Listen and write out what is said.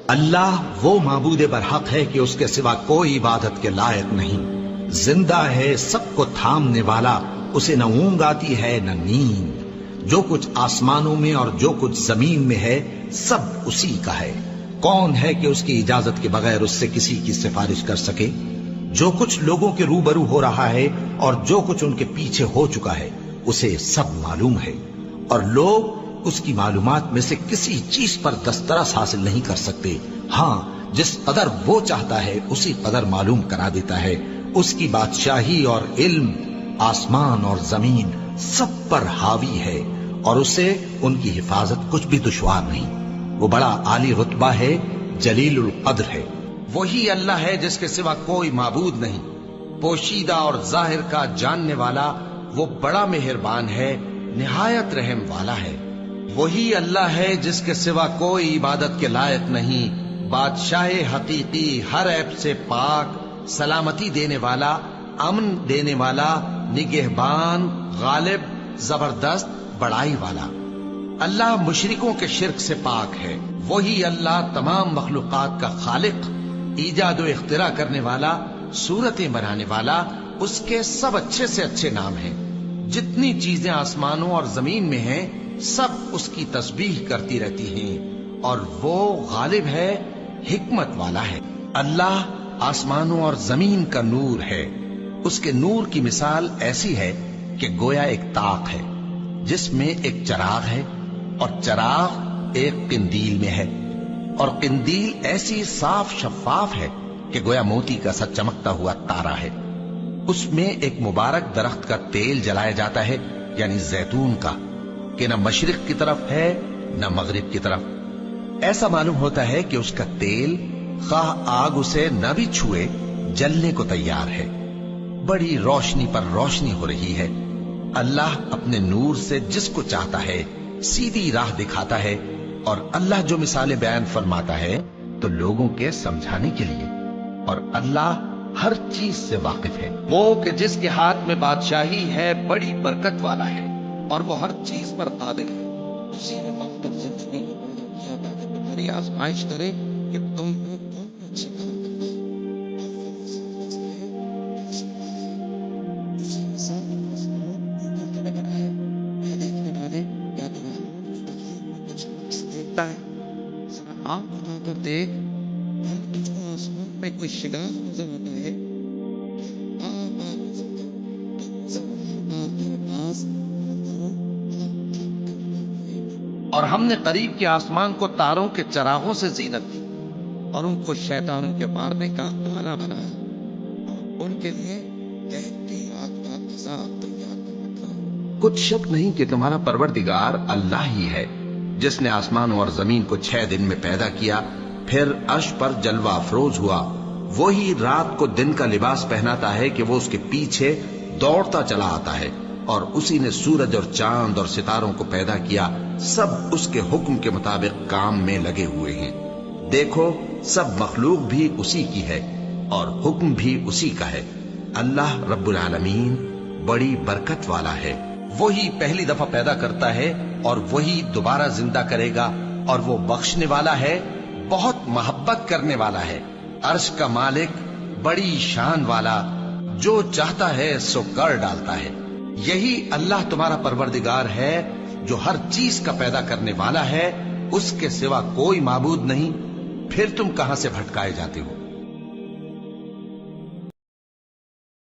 اللہ وہ معبود برحق ہے کہ اس کے سوا کوئی عبادت کے لائق نہیں، زندہ ہے، سب کو تھامنے والا، اسے نہ اونگ آتی ہے نہ نیند، جو کچھ آسمانوں میں اور جو کچھ زمین میں ہے سب اسی کا ہے۔ کون ہے کہ اس کی اجازت کے بغیر اس سے کسی کی سفارش کر سکے؟ جو کچھ لوگوں کے روبرو ہو رہا ہے اور جو کچھ ان کے پیچھے ہو چکا ہے اسے سب معلوم ہے، اور لوگ اس کی معلومات میں سے کسی چیز پر دسترس حاصل نہیں کر سکتے۔ ہاں، جس قدر وہ چاہتا ہے اسی قدر معلوم کرا دیتا ہے۔ اس کی بادشاہی اور علم آسمان اور زمین سب پر حاوی ہے، اور اسے ان کی حفاظت کچھ بھی دشوار نہیں۔ وہ بڑا عالی رتبہ ہے، جلیل القدر ہے۔ وہی اللہ ہے جس کے سوا کوئی معبود نہیں، پوشیدہ اور ظاہر کا جاننے والا، وہ بڑا مہربان ہے، نہایت رحم والا ہے۔ وہی اللہ ہے جس کے سوا کوئی عبادت کے لائق نہیں، بادشاہ حقیقی، ہر عیب سے پاک، سلامتی دینے والا، امن دینے والا، نگہبان، غالب، زبردست، بڑائی والا۔ اللہ مشرکوں کے شرک سے پاک ہے۔ وہی اللہ تمام مخلوقات کا خالق، ایجاد و اختراع کرنے والا، صورتیں بنانے والا، اس کے سب اچھے سے اچھے نام ہیں۔ جتنی چیزیں آسمانوں اور زمین میں ہیں سب اس کی تسبیح کرتی رہتی ہیں، اور وہ غالب ہے، حکمت والا ہے۔ اللہ آسمانوں اور زمین کا نور ہے۔ اس کے نور کی مثال ایسی ہے کہ گویا ایک طاق ہے جس میں ایک چراغ ہے، اور چراغ ایک قندیل میں ہے، اور قندیل ایسی صاف شفاف ہے کہ گویا موتی کا سا چمکتا ہوا تارا ہے۔ اس میں ایک مبارک درخت کا تیل جلایا جاتا ہے، یعنی زیتون کا، کہ نہ مشرق کی طرف ہے نہ مغرب کی طرف۔ ایسا معلوم ہوتا ہے کہ اس کا تیل خواہ آگ اسے نہ بھی چھوئے جلنے کو تیار ہے۔ بڑی روشنی پر روشنی ہو رہی ہے۔ اللہ اپنے نور سے جس کو چاہتا ہے سیدھی راہ دکھاتا ہے، اور اللہ جو مثالیں بیان فرماتا ہے تو لوگوں کے سمجھانے کے لیے، اور اللہ ہر چیز سے واقف ہے۔ وہ کہ جس کے ہاتھ میں بادشاہی ہے بڑی برکت والا ہے، اور وہ ہر چیز پر قادر ہے۔ اسی نے مختلف زندگی ہماری آزمائش کرے کہ تم دیکھ میں کوئی شگا ہے، اور ہم نے قریب کے آسمان کو تاروں کے چراغوں سے زینت دی، اور ان کو شیطانوں کے مارنے کا آلہ بنایا، ان کے لیے کچھ شک نہیں کہ تمہارا پروردگار اللہ ہی ہے، جس نے آسمانوں اور زمین کو 6 دن میں پیدا کیا، پھر عرش پر جلوہ افروز ہوا۔ وہی رات کو دن کا لباس پہناتا ہے کہ وہ اس کے پیچھے دوڑتا چلا آتا ہے، اور اسی نے سورج اور چاند اور ستاروں کو پیدا کیا، سب اس کے حکم کے مطابق کام میں لگے ہوئے ہیں۔ دیکھو، سب مخلوق بھی اسی کی ہے اور حکم بھی اسی کا ہے۔ اللہ رب العالمین بڑی برکت والا ہے۔ وہی پہلی دفعہ پیدا کرتا ہے اور وہی دوبارہ زندہ کرے گا، اور وہ بخشنے والا ہے، بہت محبت کرنے والا ہے، عرش کا مالک، بڑی شان والا، جو چاہتا ہے سو کر ڈالتا ہے۔ یہی اللہ تمہارا پروردگار ہے جو ہر چیز کا پیدا کرنے والا ہے، اس کے سوا کوئی معبود نہیں، پھر تم کہاں سے بھٹکائے جاتے ہو؟